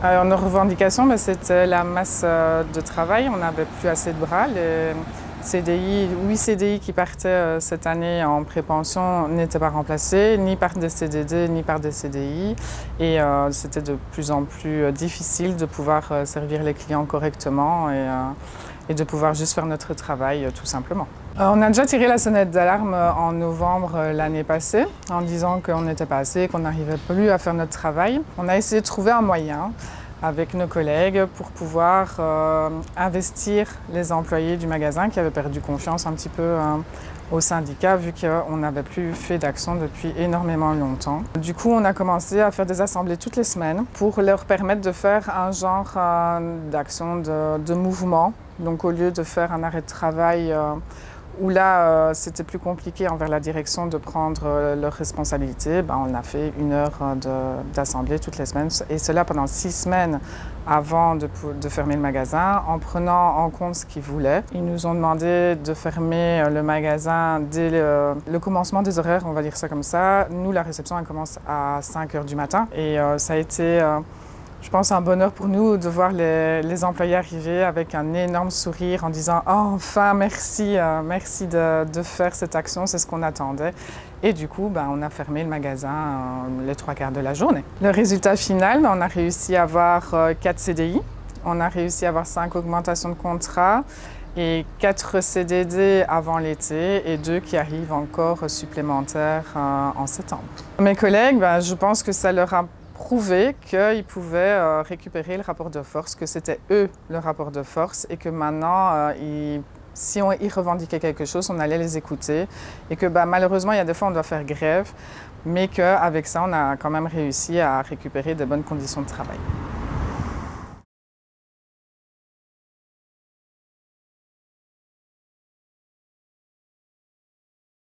Nos revendications, c'était la masse de travail. On n'avait plus assez de bras. Les CDI, 8 CDI qui partaient cette année en prépension n'étaient pas remplacés, ni par des CDD, ni par des CDI. Et c'était de plus en plus difficile de pouvoir servir les clients correctement et de pouvoir juste faire notre travail tout simplement. On a déjà tiré la sonnette d'alarme en novembre l'année passée en disant qu'on n'était pas assez, qu'on n'arrivait plus à faire notre travail. On a essayé de trouver un moyen avec nos collègues pour pouvoir investir les employés du magasin qui avaient perdu confiance un petit peu au syndicat vu qu'on n'avait plus fait d'action depuis énormément longtemps. Du coup, on a commencé à faire des assemblées toutes les semaines pour leur permettre de faire un genre d'action de mouvement. Donc au lieu de faire un arrêt de travail où là, c'était plus compliqué envers la direction de prendre leurs responsabilités, on a fait 1 heure d'assemblée toutes les semaines. Et cela pendant 6 semaines avant de fermer le magasin, en prenant en compte ce qu'ils voulaient. Ils nous ont demandé de fermer le magasin dès le commencement des horaires, on va dire ça comme ça. Nous, la réception, elle commence à 5 heures du matin. Et ça a été... je pense un bonheur pour nous de voir les employés arriver avec un énorme sourire en disant « Oh, enfin, merci, merci de faire cette action, c'est ce qu'on attendait ». Et du coup, on a fermé le magasin les 3/4 de la journée. Le résultat final, on a réussi à avoir 4 CDI, on a réussi à avoir 5 augmentations de contrats et 4 CDD avant l'été et 2 qui arrivent encore supplémentaires en septembre. Mes collègues, je pense que ça leur a prouvé qu'ils pouvaient récupérer le rapport de force, que c'était eux le rapport de force et que maintenant, si ils revendiquaient quelque chose, on allait les écouter et que malheureusement, il y a des fois, on doit faire grève, mais qu'avec ça, on a quand même réussi à récupérer de bonnes conditions de travail.